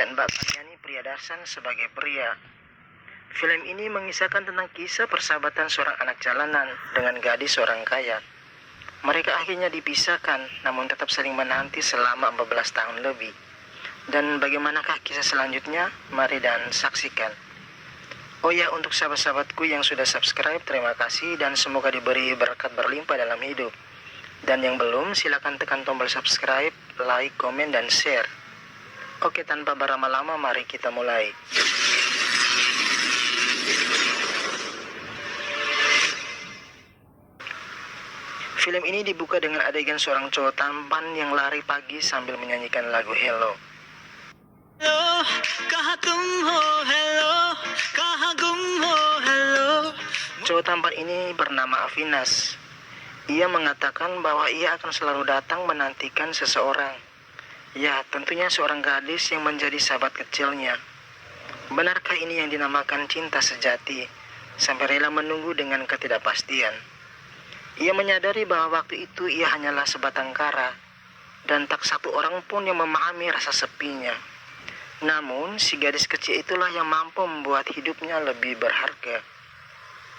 dan Mbak Paniani Priyadarshan sebagai pria. Film ini mengisahkan tentang kisah persahabatan seorang anak jalanan dengan gadis orang kaya. Mereka akhirnya dipisahkan, namun tetap saling menanti selama 14 tahun lebih. Dan bagaimanakah kisah selanjutnya? Mari dan saksikan. Oh ya, untuk sahabat-sahabatku yang sudah subscribe, terima kasih dan semoga diberi berkat berlimpah dalam hidup. Dan yang belum, silakan tekan tombol subscribe, like, komen, dan share. Oke, tanpa berlama-lama, mari kita mulai. Film ini dibuka dengan adegan seorang cowok tampan yang lari pagi sambil menyanyikan lagu Hello. Hello, kaha tum ho, hello, kaha gum ho, hello. Cowok tampan ini bernama Avinas. Ia mengatakan bahwa ia akan selalu datang menantikan seseorang. Ya, tentunya seorang gadis yang menjadi sahabat kecilnya. Benarkah ini yang dinamakan cinta sejati, sampai rela menunggu dengan ketidakpastian? Ia menyadari bahwa waktu itu ia hanyalah sebatang kara, dan tak satu orang pun yang memahami rasa sepinya. Namun, si gadis kecil itulah yang mampu membuat hidupnya lebih berharga.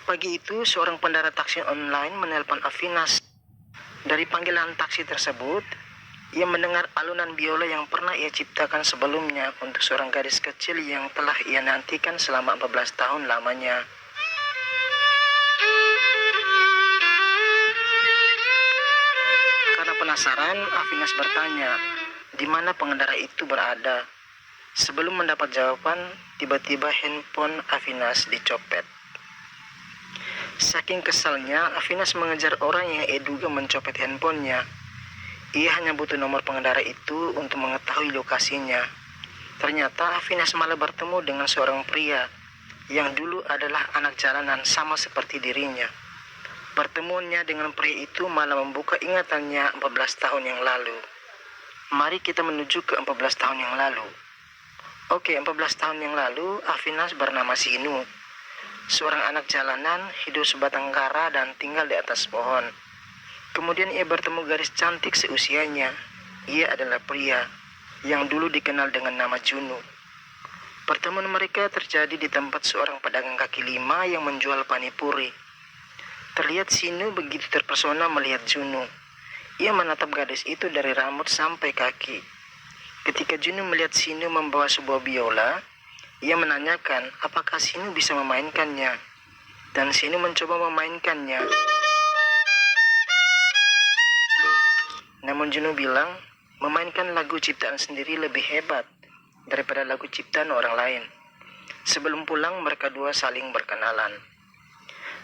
Pagi itu, seorang pengendara taksi online menelpon Avinas. Dari panggilan taksi tersebut, ia mendengar alunan biola yang pernah ia ciptakan sebelumnya untuk seorang gadis kecil yang telah ia nantikan selama 14 tahun lamanya. Karena penasaran, Avinas bertanya, di mana pengendara itu berada. Sebelum mendapat jawaban, tiba-tiba handphone Avinas dicopet. Saking kesalnya, Avinas mengejar orang yang ia duga mencopet handphonenya. Ia hanya butuh nomor pengendara itu untuk mengetahui lokasinya. Ternyata Avinas malah bertemu dengan seorang pria yang dulu adalah anak jalanan sama seperti dirinya. Pertemuannya dengan pria itu malah membuka ingatannya 14 tahun yang lalu. Mari kita menuju ke 14 tahun yang lalu. Oke, 14 tahun yang lalu, Avinas bernama Sinu. Seorang anak jalanan, hidup sebatang kara dan tinggal di atas pohon. Kemudian ia bertemu gadis cantik seusianya. Ia adalah pria yang dulu dikenal dengan nama Junu. Pertemuan mereka terjadi di tempat seorang pedagang kaki lima yang menjual panipuri. Terlihat Sinu begitu terpesona melihat Junu. Ia menatap gadis itu dari rambut sampai kaki. Ketika Junu melihat Sinu membawa sebuah biola, ia menanyakan apakah Sinu bisa memainkannya. Dan Sinu mencoba memainkannya. Namun Junu bilang, memainkan lagu ciptaan sendiri lebih hebat daripada lagu ciptaan orang lain. Sebelum pulang, mereka dua saling berkenalan.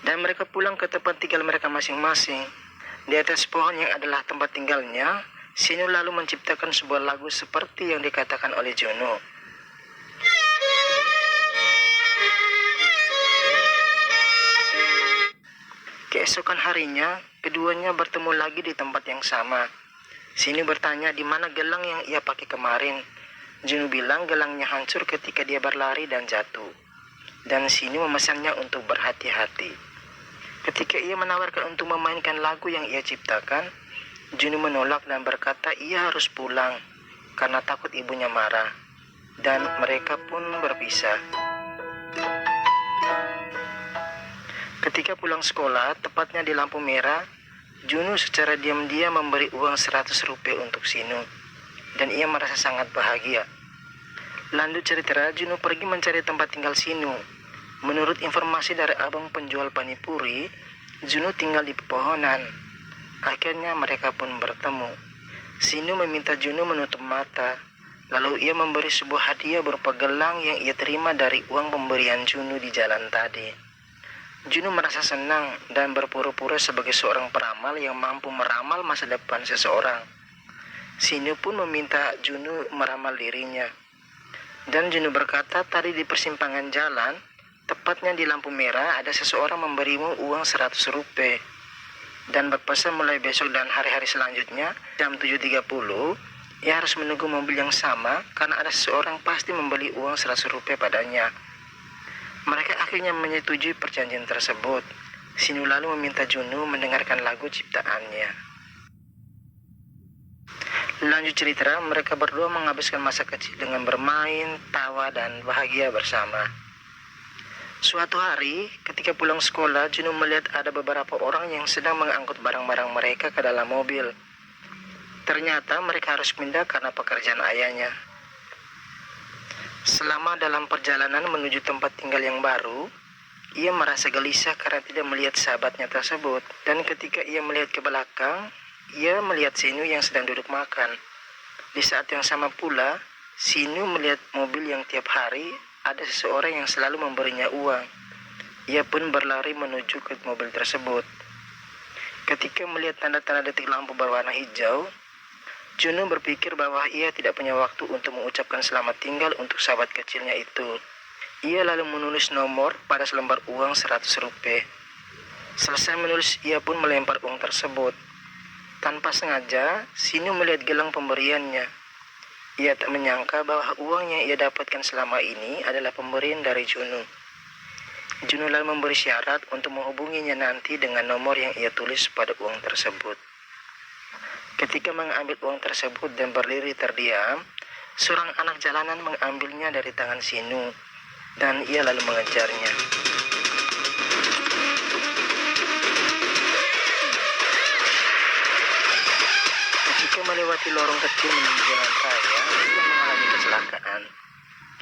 Dan mereka pulang ke tempat tinggal mereka masing-masing. Di atas pohon yang adalah tempat tinggalnya, Sinu lalu menciptakan sebuah lagu seperti yang dikatakan oleh Junu. Keesokan harinya, keduanya bertemu lagi di tempat yang sama. Sinu bertanya di mana gelang yang ia pakai kemarin. Junu bilang gelangnya hancur ketika dia berlari dan jatuh. Dan Sinu memesannya untuk berhati-hati. Ketika ia menawarkan untuk memainkan lagu yang ia ciptakan, Junu menolak dan berkata ia harus pulang karena takut ibunya marah. Dan mereka pun berpisah. Ketika pulang sekolah, tepatnya di lampu merah, Junu secara diam-diam memberi uang 100 rupiah untuk Sinu. Dan ia merasa sangat bahagia. Lanjut cerita, Junu pergi mencari tempat tinggal Sinu. Menurut informasi dari abang penjual panipuri, Junu tinggal di pepohonan. Akhirnya mereka pun bertemu. Sinu meminta Junu menutup mata. Lalu ia memberi sebuah hadiah berupa gelang yang ia terima dari uang pemberian Junu di jalan tadi. Junu merasa senang dan berpura-pura sebagai seorang peramal yang mampu meramal masa depan seseorang. Sinu pun meminta Junu meramal dirinya. Dan Junu berkata tadi di persimpangan jalan, tepatnya di lampu merah, ada seseorang memberimu uang 100 rupiah. Dan berpesan mulai besok dan hari-hari selanjutnya, jam 7.30, ia harus menunggu mobil yang sama karena ada seseorang pasti membeli uang 100 rupiah padanya. Mereka akhirnya menyetujui perjanjian tersebut. Sinu lalu meminta Junu mendengarkan lagu ciptaannya. Lanjut cerita, mereka berdua menghabiskan masa kecil dengan bermain, tawa, dan bahagia bersama. Suatu hari, ketika pulang sekolah, Juno melihat ada beberapa orang yang sedang mengangkut barang-barang mereka ke dalam mobil. Ternyata mereka harus pindah karena pekerjaan ayahnya. Selama dalam perjalanan menuju tempat tinggal yang baru, ia merasa gelisah karena tidak melihat sahabatnya tersebut. Dan ketika ia melihat ke belakang, ia melihat Sinu yang sedang duduk makan. Di saat yang sama pula, Sinu melihat mobil yang tiap hari ada seseorang yang selalu memberinya uang. Ia pun berlari menuju ke mobil tersebut. Ketika melihat tanda-tanda detik lampu berwarna hijau, Juno berpikir bahwa ia tidak punya waktu untuk mengucapkan selamat tinggal untuk sahabat kecilnya itu. Ia lalu menulis nomor pada selembar uang 100 rupiah. Selesai menulis, ia pun melempar uang tersebut. Tanpa sengaja, Sinu melihat gelang pemberiannya. Ia tak menyangka bahwa uang yang ia dapatkan selama ini adalah pemberian dari Juno. Juno lalu memberi syarat untuk menghubunginya nanti dengan nomor yang ia tulis pada uang tersebut. Ketika mengambil uang tersebut dan berdiri terdiam, seorang anak jalanan mengambilnya dari tangan Sinu dan ia lalu mengejarnya. Ketika melewati lorong kecil menuju jalan raya, ia mengalami kecelakaan.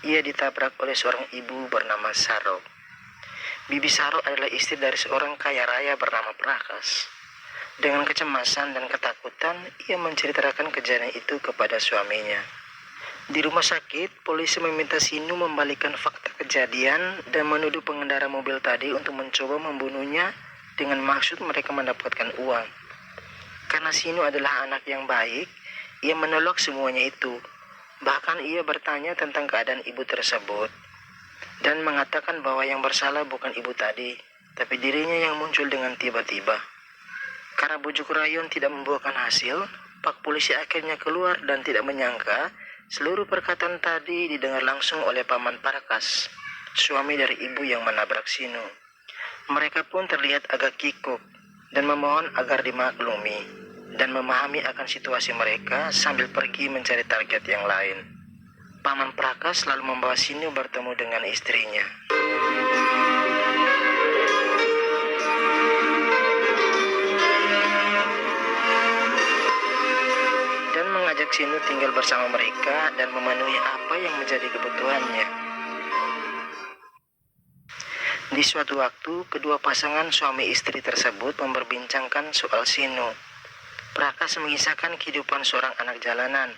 Ia ditabrak oleh seorang ibu bernama Saro. Bibi Saro adalah istri dari seorang kaya raya bernama Prakas. Dengan kecemasan dan ketakutan, ia menceritakan kejadian itu kepada suaminya. Di rumah sakit, polisi meminta Sinu membalikkan fakta kejadian dan menuduh pengendara mobil tadi untuk mencoba membunuhnya dengan maksud mereka mendapatkan uang. Karena Sinu adalah anak yang baik, ia menolak semuanya itu. Bahkan ia bertanya tentang keadaan ibu tersebut dan mengatakan bahwa yang bersalah bukan ibu tadi, tapi dirinya yang muncul dengan tiba-tiba. Karena bujuk rayon tidak membuahkan hasil, Pak polisi akhirnya keluar dan tidak menyangka seluruh perkataan tadi didengar langsung oleh Paman Parakas, suami dari ibu yang menabrak Sinu. Mereka pun terlihat agak kikuk dan memohon agar dimaklumi dan memahami akan situasi mereka sambil pergi mencari target yang lain. Paman Prakas lalu membawa Sinu bertemu dengan istrinya. Dan mengajak Sinu tinggal bersama mereka dan memenuhi apa yang menjadi kebutuhannya. Di suatu waktu, kedua pasangan suami istri tersebut memperbincangkan soal Sinu. Prakas mengisahkan kehidupan seorang anak jalanan,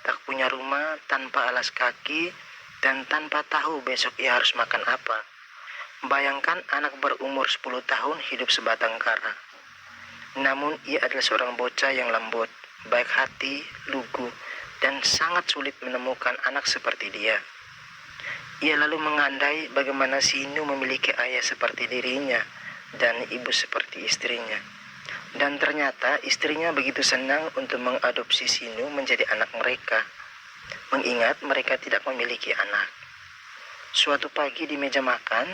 tak punya rumah, tanpa alas kaki, dan tanpa tahu besok ia harus makan apa. Bayangkan anak berumur 10 tahun hidup sebatang kara. Namun ia adalah seorang bocah yang lembut, baik hati, lugu, dan sangat sulit menemukan anak seperti dia. Ia lalu mengandai bagaimana Sinu memiliki ayah seperti dirinya dan ibu seperti istrinya. Dan ternyata istrinya begitu senang untuk mengadopsi Sinu menjadi anak mereka, mengingat mereka tidak memiliki anak. Suatu pagi di meja makan,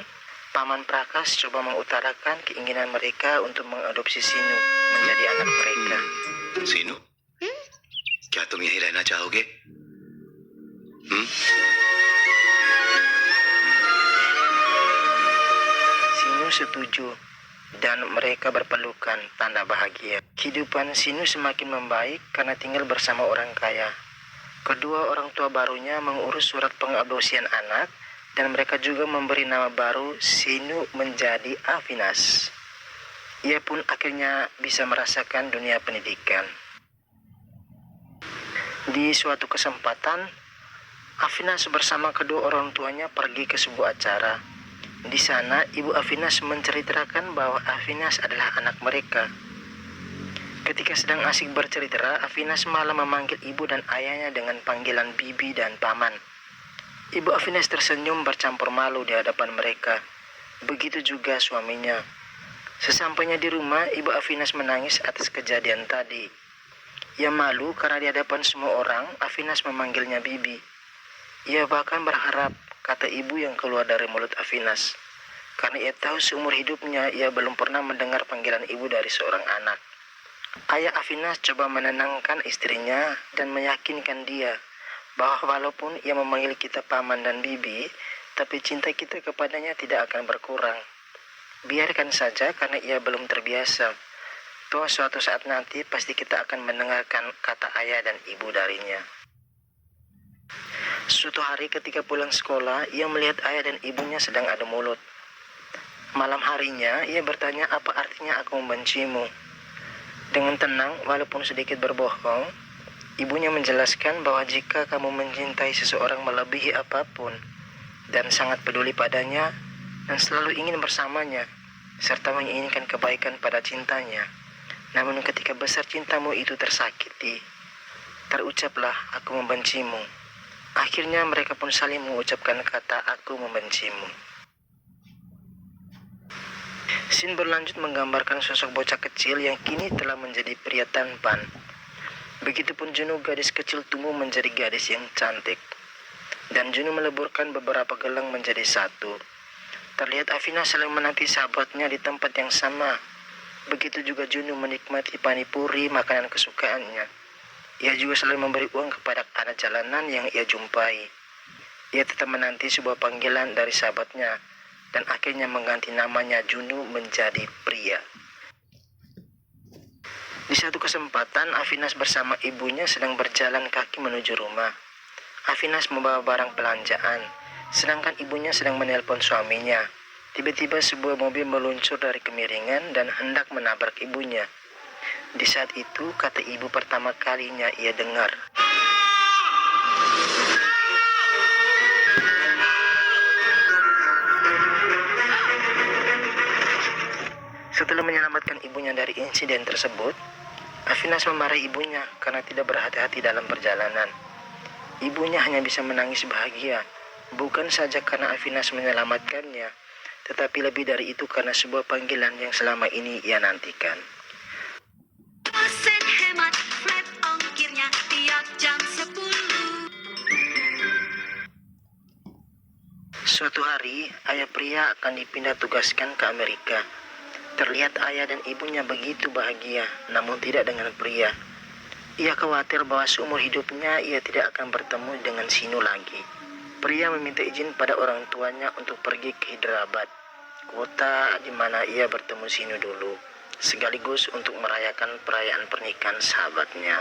Paman Prakas coba mengutarakan keinginan mereka untuk mengadopsi Sinu menjadi anak mereka. सीनू क्या तुम यहीं रहना चाहोगे? Sinu setuju dan mereka berpelukan tanda bahagia. Kehidupan Sinu semakin membaik karena tinggal bersama orang kaya. Kedua orang tua barunya mengurus surat pengadopsian anak dan mereka juga memberi nama baru Sinu menjadi Avinas. Ia pun akhirnya bisa merasakan dunia pendidikan. Di suatu kesempatan, Avinas bersama kedua orang tuanya pergi ke sebuah acara. Di sana, ibu Avinas menceritakan bahwa Avinas adalah anak mereka. Ketika sedang asik bercerita, Avinas malah memanggil ibu dan ayahnya dengan panggilan bibi dan paman. Ibu Avinas tersenyum bercampur malu di hadapan mereka. Begitu juga suaminya. Sesampainya di rumah, ibu Avinas menangis atas kejadian tadi. Ia malu karena di hadapan semua orang, Avinas memanggilnya bibi. Ia bahkan berharap, kata ibu yang keluar dari mulut Avinas, karena ia tahu seumur hidupnya ia belum pernah mendengar panggilan ibu dari seorang anak. Ayah Afinas coba menenangkan istrinya dan meyakinkan dia bahwa walaupun ia memanggil kita paman dan bibi, tapi cinta kita kepadanya tidak akan berkurang. Biarkan saja karena ia belum terbiasa. Toh suatu saat nanti pasti kita akan mendengarkan kata ayah dan ibu darinya. Suatu hari ketika pulang sekolah, ia melihat ayah dan ibunya sedang adu mulut. Malam harinya, ia bertanya apa artinya aku membencimu. Dengan tenang, walaupun sedikit berbohong, ibunya menjelaskan bahwa jika kamu mencintai seseorang melebihi apapun, dan sangat peduli padanya, dan selalu ingin bersamanya, serta menginginkan kebaikan pada cintanya, namun ketika besar cintamu itu tersakiti, terucaplah aku membencimu. Akhirnya mereka pun saling mengucapkan kata aku membencimu. Scene berlanjut menggambarkan sosok bocah kecil yang kini telah menjadi pria tampan. Begitupun Juno, gadis kecil tumbuh menjadi gadis yang cantik. Dan Juno meleburkan beberapa gelang menjadi satu. Terlihat Afina saling menanti sahabatnya di tempat yang sama. Begitu juga Juno menikmati panipuri, makanan kesukaannya. Ia juga selalu memberi uang kepada anak jalanan yang ia jumpai. Ia tetap menanti sebuah panggilan dari sahabatnya, dan akhirnya mengganti namanya Juno menjadi pria. Di satu kesempatan, Afinas bersama ibunya sedang berjalan kaki menuju rumah. Afinas membawa barang belanjaan, sedangkan ibunya sedang menelpon suaminya. Tiba-tiba sebuah mobil meluncur dari kemiringan dan hendak menabrak ibunya. Di saat itu, kata ibu pertama kalinya ia dengar. Setelah menyelamatkan ibunya dari insiden tersebut, Afinas memarahi ibunya karena tidak berhati-hati dalam perjalanan. Ibunya hanya bisa menangis bahagia, bukan saja karena Afinas menyelamatkannya, tetapi lebih dari itu karena sebuah panggilan yang selama ini ia nantikan. Sen hemat flat ongkirnya tiap jam 10. Suatu hari, ayah pria akan dipindah tugaskan ke Amerika. Terlihat ayah dan ibunya begitu bahagia, namun tidak dengan pria. Ia khawatir bahwa seumur hidupnya ia tidak akan bertemu dengan Sinu lagi. Pria meminta izin pada orang tuanya untuk pergi ke Hyderabad, kota di mana ia bertemu Sinu dulu, sekaligus untuk merayakan perayaan pernikahan sahabatnya.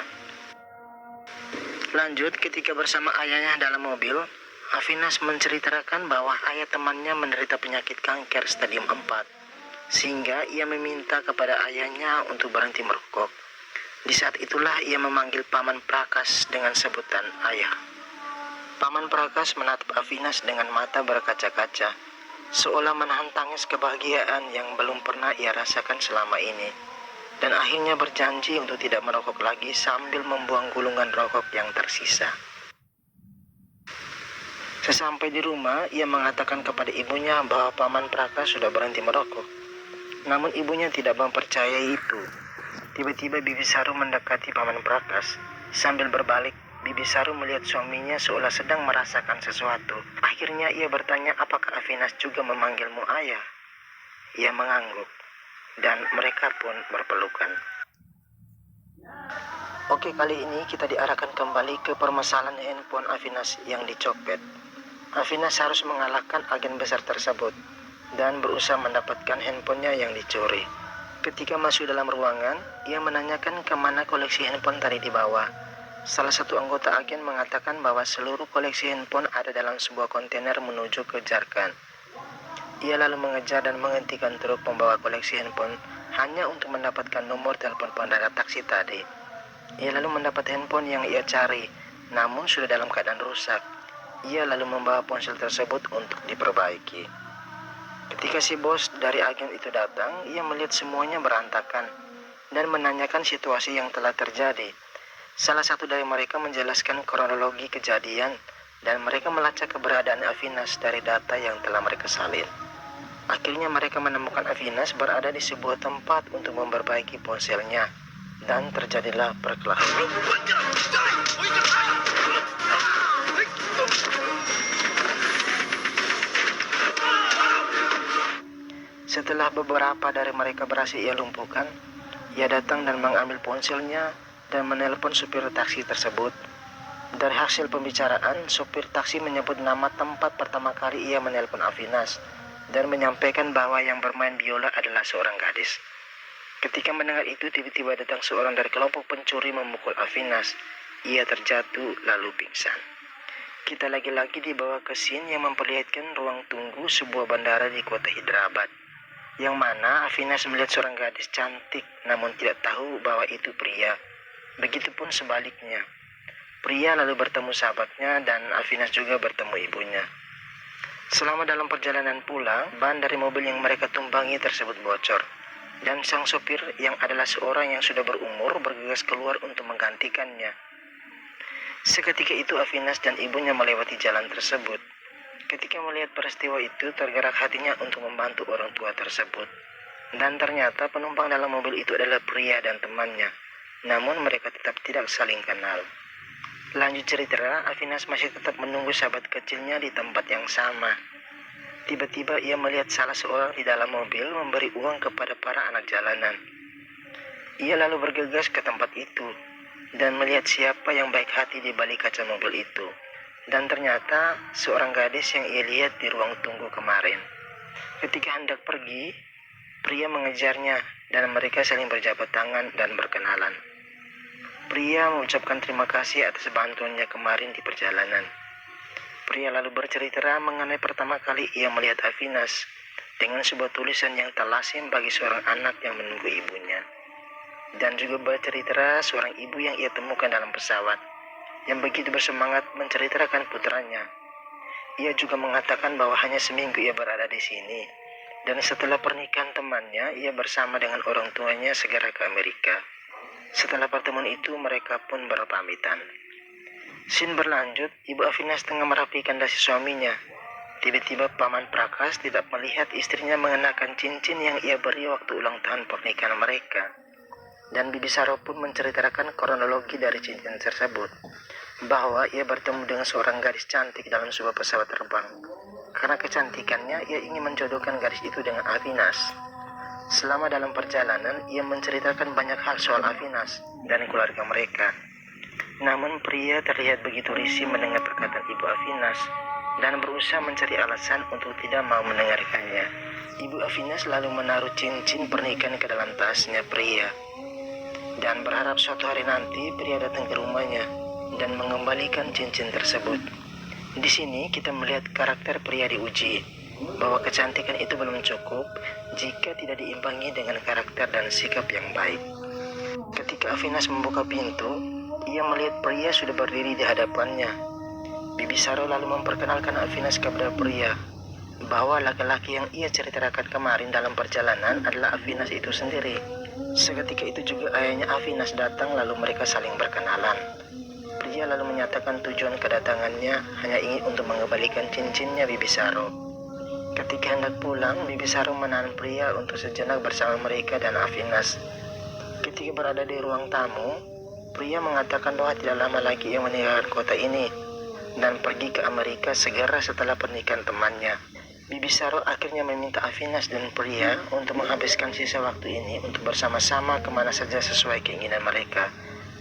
Lanjut, ketika bersama ayahnya dalam mobil, Afinas menceritakan bahwa ayah temannya menderita penyakit kanker stadium 4, sehingga ia meminta kepada ayahnya untuk berhenti merokok. Di saat itulah ia memanggil Paman Prakas dengan sebutan ayah. Paman Prakas menatap Afinas dengan mata berkaca-kaca, seolah menahan tangis kebahagiaan yang belum pernah ia rasakan selama ini, dan akhirnya berjanji untuk tidak merokok lagi sambil membuang gulungan rokok yang tersisa. Sesampai di rumah, ia mengatakan kepada ibunya bahwa Paman Prakas sudah berhenti merokok. Namun ibunya tidak mempercayai itu. Tiba-tiba Bibi Saru mendekati Paman Prakas. Sambil berbalik, Bibi Saru melihat suaminya seolah sedang merasakan sesuatu. Akhirnya ia bertanya apakah Afinas juga memanggilmu ayah. Ia mengangguk, dan mereka pun berpelukan. Oke, kali ini kita diarahkan kembali ke permasalahan handphone Afinas yang dicopet. Afinas harus mengalahkan agen besar tersebut dan berusaha mendapatkan handphonenya yang dicuri. Ketika masuk dalam ruangan, ia menanyakan kemana koleksi handphone tadi dibawa. Salah satu anggota agen mengatakan bahwa seluruh koleksi handphone ada dalam sebuah kontainer menuju ke Jharkhand. Ia lalu mengejar dan menghentikan truk pembawa koleksi handphone hanya untuk mendapatkan nomor telepon pengendara taksi tadi. Ia lalu mendapat handphone yang ia cari, namun sudah dalam keadaan rusak. Ia lalu membawa ponsel tersebut untuk diperbaiki. Ketika si bos dari agen itu datang, ia melihat semuanya berantakan dan menanyakan situasi yang telah terjadi. Salah satu dari mereka menjelaskan kronologi kejadian dan mereka melacak keberadaan Afinas dari data yang telah mereka salin. Akhirnya mereka menemukan Afinas berada di sebuah tempat untuk memperbaiki ponselnya dan terjadilah perkelahian. Setelah beberapa dari mereka berhasil ia lumpuhkan, Ia datang dan mengambil ponselnya dan menelpon supir taksi tersebut. Dari hasil pembicaraan, supir taksi menyebut nama tempat pertama kali ia menelpon Afinas dan menyampaikan bahwa yang bermain biola adalah seorang gadis. Ketika mendengar itu, tiba-tiba datang seorang dari kelompok pencuri memukul Afinas. Ia terjatuh lalu pingsan. Kita lagi-lagi dibawa ke scene yang memperlihatkan ruang tunggu sebuah bandara di kota Hyderabad, yang mana Afinas melihat seorang gadis cantik namun tidak tahu bahwa itu pria. Begitupun sebaliknya. Pria lalu bertemu sahabatnya dan Afinas juga bertemu ibunya. Selama dalam perjalanan pulang, ban dari mobil yang mereka tumpangi tersebut bocor. Dan sang sopir yang adalah seorang yang sudah berumur bergegas keluar untuk menggantikannya. Seketika itu Afinas dan ibunya melewati jalan tersebut. Ketika melihat peristiwa itu, tergerak hatinya untuk membantu orang tua tersebut. Dan ternyata penumpang dalam mobil itu adalah pria dan temannya. Namun mereka tetap tidak saling kenal. Lanjut cerita, Afinas masih tetap menunggu sahabat kecilnya di tempat yang sama. Tiba-tiba ia melihat salah seorang di dalam mobil memberi uang kepada para anak jalanan. Ia lalu bergegas ke tempat itu dan melihat siapa yang baik hati di balik kaca mobil itu. Dan ternyata seorang gadis yang ia lihat di ruang tunggu kemarin. Ketika hendak pergi, pria mengejarnya dan mereka saling berjabat tangan dan berkenalan. Pria mengucapkan terima kasih atas bantuannya kemarin di perjalanan. Pria lalu bercerita mengenai pertama kali ia melihat Afinas dengan sebuah tulisan yang tak lazim bagi seorang anak yang menunggu ibunya. Dan juga bercerita seorang ibu yang ia temukan dalam pesawat yang begitu bersemangat menceritakan putranya. Ia juga mengatakan bahwa hanya seminggu ia berada di sini. Dan setelah pernikahan temannya, ia bersama dengan orang tuanya segera ke Amerika. Setelah pertemuan itu, mereka pun berpamitan. Scene berlanjut, ibu Afinas tengah merapikan dasi suaminya. Tiba-tiba Paman Prakas tidak melihat istrinya mengenakan cincin yang ia beri waktu ulang tahun pernikahan mereka. Dan Bibi Saro pun menceritakan kronologi dari cincin tersebut, bahwa ia bertemu dengan seorang gadis cantik dalam sebuah pesawat terbang. Karena kecantikannya, ia ingin menjodohkan gadis itu dengan Afinas. Selama dalam perjalanan, ia menceritakan banyak hal soal Afinas dan keluarga mereka. Namun pria terlihat begitu risih mendengar perkataan ibu Afinas dan berusaha mencari alasan untuk tidak mau mendengarkannya. Ibu Afinas lalu menaruh cincin pernikahan ke dalam tasnya pria dan berharap suatu hari nanti pria datang ke rumahnya dan mengembalikan cincin tersebut. Di sini kita melihat karakter pria diuji, bahwa kecantikan itu belum cukup jika tidak diimbangi dengan karakter dan sikap yang baik. Ketika Afinas membuka pintu, ia melihat pria sudah berdiri di hadapannya. Bibi Saro lalu memperkenalkan Afinas kepada pria, bahwa laki-laki yang ia ceritakan kemarin dalam perjalanan adalah Afinas itu sendiri. Seketika itu juga ayahnya Afinas datang lalu mereka saling berkenalan. Pria lalu menyatakan tujuan kedatangannya hanya ingin untuk mengembalikan cincinnya Bibi Saro. Ketika hendak pulang, Bibi Saro menahan pria untuk sejenak bersama mereka dan Afinas. Ketika berada di ruang tamu, pria mengatakan bahwa tidak lama lagi ia meninggalkan kota ini dan pergi ke Amerika segera setelah pernikahan temannya. Bibi Saro akhirnya meminta Afinas dan pria untuk menghabiskan sisa waktu ini untuk bersama-sama kemana saja sesuai keinginan mereka,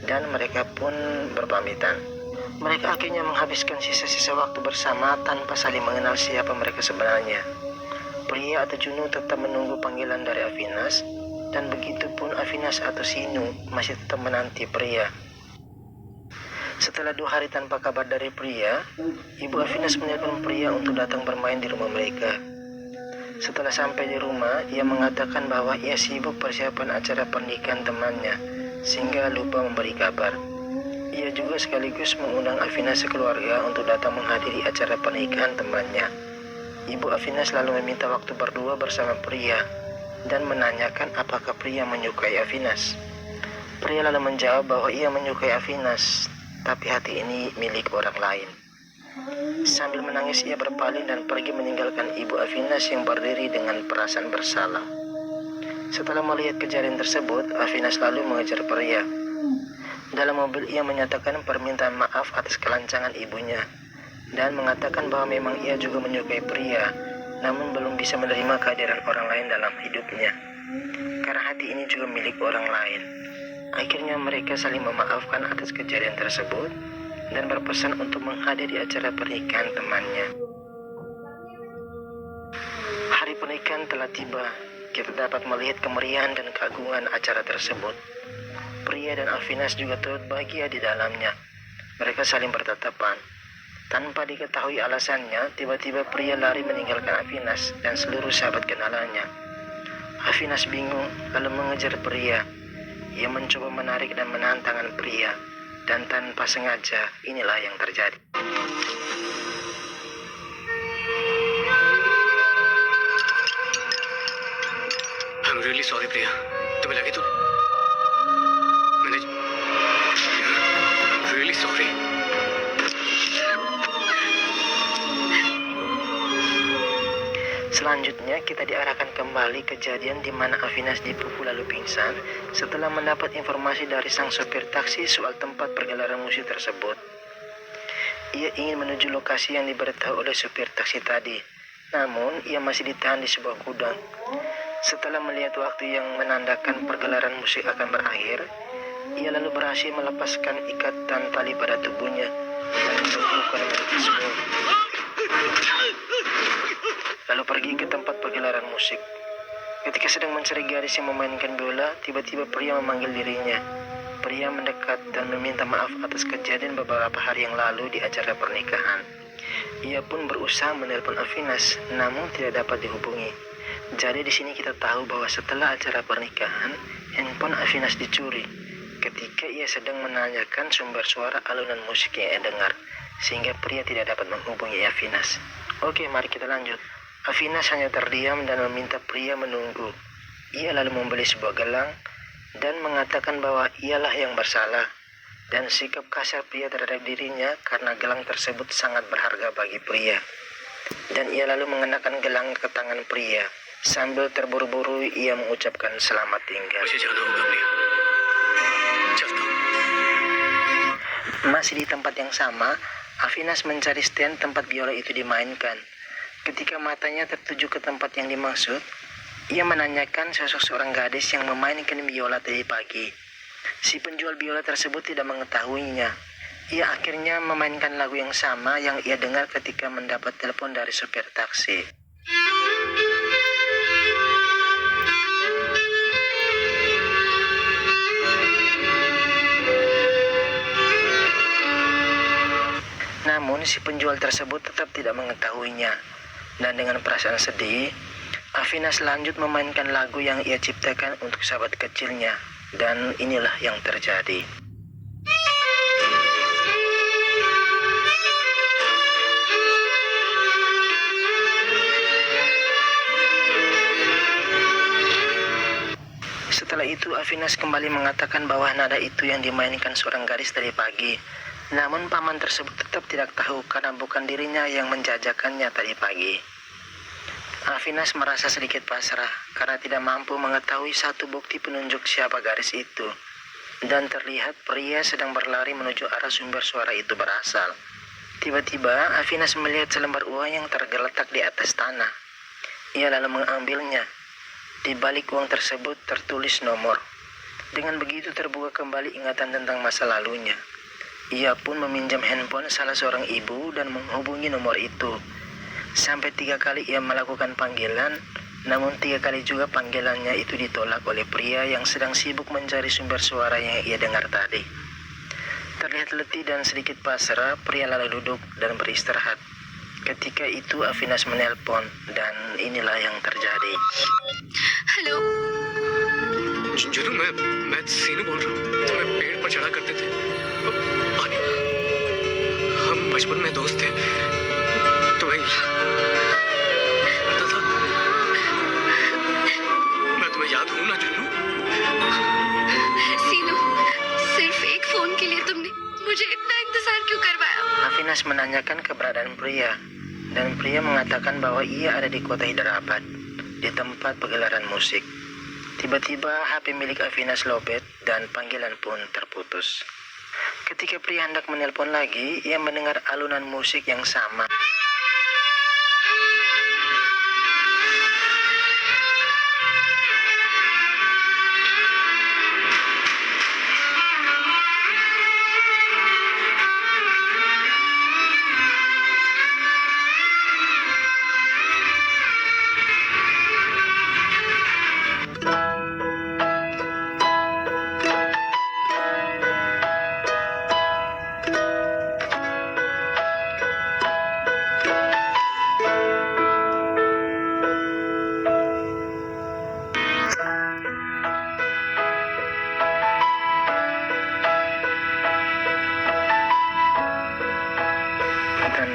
dan mereka pun berpamitan. Mereka akhirnya menghabiskan sisa-sisa waktu bersama tanpa saling mengenal siapa mereka sebenarnya. Pria atau Junu tetap menunggu panggilan dari Afinas, dan begitupun Afinas atau Sinu masih tetap menanti pria. Setelah 2 hari tanpa kabar dari pria, ibu Afinas menelpon pria untuk datang bermain di rumah mereka. Setelah sampai di rumah, ia mengatakan bahwa ia sibuk persiapan acara pernikahan temannya, sehingga lupa memberi kabar. Ia juga sekaligus mengundang Afinas sekeluarga untuk datang menghadiri acara pernikahan temannya. Ibu Afinas lalu meminta waktu berdua bersama pria dan menanyakan apakah pria menyukai Afinas. Pria lalu menjawab bahwa ia menyukai Afinas, tapi hati ini milik orang lain. Sambil menangis ia berpaling dan pergi meninggalkan ibu Afinas yang berdiri dengan perasaan bersalah. Setelah melihat kejadian tersebut, Afinas lalu mengejar pria. Dalam mobil ia menyatakan permintaan maaf atas kelancangan ibunya dan mengatakan bahwa memang ia juga menyukai pria, namun belum bisa menerima kehadiran orang lain dalam hidupnya. karena hati ini juga milik orang lain. Akhirnya mereka saling memaafkan atas kejadian tersebut dan berpesan untuk menghadiri acara pernikahan temannya. Hari pernikahan telah tiba. Kita dapat melihat kemeriahan dan keagungan acara tersebut. Pria dan Afinas juga turut bahagia di dalamnya. Mereka saling bertatapan. Tanpa diketahui alasannya, tiba-tiba pria lari meninggalkan Afinas dan seluruh sahabat kenalannya. Afinas bingung lalu mengejar pria. Ia mencoba menarik dan menahan tangan pria, dan tanpa sengaja inilah yang terjadi. I'm really sorry, Priya. तुम्हें लगी तो मैंने I'm really sorry. Selanjutnya kita diarahkan kembali kejadian di mana Afinas dipukul lalu pingsan setelah mendapat informasi dari sang sopir taksi soal tempat pergelaran musik tersebut. Ia ingin menuju lokasi yang diberitahu oleh sopir taksi tadi, namun ia masih ditahan di sebuah gudang. Setelah melihat waktu yang menandakan pergelaran musik akan berakhir, ia lalu berhasil melepaskan ikatan tali pada tubuhnya dan membukukan mekanisme. Lalu pergi ke tempat pergelaran musik. Ketika sedang mencari gadis yang memainkan biola, tiba-tiba pria memanggil dirinya. Pria mendekat dan meminta maaf atas kejadian beberapa hari yang lalu di acara pernikahan. Ia pun berusaha menelpon Afinas, namun tidak dapat dihubungi. Jadi di sini kita tahu bahwa setelah acara pernikahan, handphone Afinas dicuri ketika ia sedang menanyakan sumber suara alunan musik yang ia dengar, sehingga pria tidak dapat menghubungi Afinas. Oke, mari kita lanjut. Afinas hanya terdiam dan meminta pria menunggu. Ia lalu membeli sebuah gelang dan mengatakan bahwa ialah yang bersalah, dan sikap kasar pria terhadap dirinya karena gelang tersebut sangat berharga bagi pria. Dan ia lalu mengenakan gelang ke tangan pria. Sambil terburu-buru ia mengucapkan selamat tinggal. मुझे जाना होगा, प्रिया. चलता हूँ. Masih di tempat yang sama, Afinas mencari stand tempat biola itu dimainkan. Ketika matanya tertuju ke tempat yang dimaksud, ia menanyakan sosok seorang gadis yang memainkan biola tadi pagi. Si penjual biola tersebut tidak mengetahuinya. Ia akhirnya memainkan lagu yang sama yang ia dengar ketika mendapat telepon dari supir taksi. Namun si penjual tersebut tetap tidak mengetahuinya. Dan dengan perasaan sedih, Afinas lanjut memainkan lagu yang ia ciptakan untuk sahabat kecilnya. Dan inilah yang terjadi. Setelah itu Afinas kembali mengatakan bahwa nada itu yang dimainkan seorang gadis tadi pagi. Namun paman tersebut tetap tidak tahu karena bukan dirinya yang menjajakannya tadi pagi. Afinas merasa sedikit pasrah karena tidak mampu mengetahui satu bukti penunjuk siapa gadis itu. Dan terlihat pria sedang berlari menuju arah sumber suara itu berasal. Tiba-tiba Afinas melihat selembar uang yang tergeletak di atas tanah. Ia lalu mengambilnya. Di balik uang tersebut tertulis nomor. Dengan begitu terbuka kembali ingatan tentang masa lalunya. Ia pun meminjam handphone salah seorang ibu dan menghubungi nomor itu. Sampai 3 kali ia melakukan panggilan, namun 3 kali juga panggilannya itu ditolak oleh pria yang sedang sibuk mencari sumber suara yang ia dengar tadi. Terlihat letih dan sedikit pasrah, pria lalu duduk dan beristirahat. Ketika itu Afinas menelpon dan inilah yang terjadi. Hello जुनू मैं सीनू बोल रहा हूँ. तुम्हें पेड़ पर चढ़ा करते थे. पानी. हम बचपन में दोस्त थे. तुम्हें पता था. मैं तुम्हें याद हूँ ना जुनू. सीनू सिर्फ एक फोन के लिए तुमने मुझे इतना इंतजार क्यों करवाया? Afinas menanyakan keberadaan pria, dan pria mengatakan bahwa ia ada di kota Hyderabad, di tempat pegelaran musik. Tiba-tiba HP milik Afinas lobet dan panggilan pun terputus. Ketika pria hendak menelpon lagi, ia mendengar alunan musik yang sama.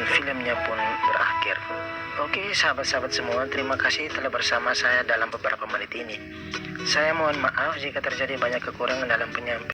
filmnya pun berakhir. Oke, sahabat-sahabat semua, terima kasih telah bersama saya dalam beberapa menit ini. Saya mohon maaf jika terjadi banyak kekurangan dalam penyampaian.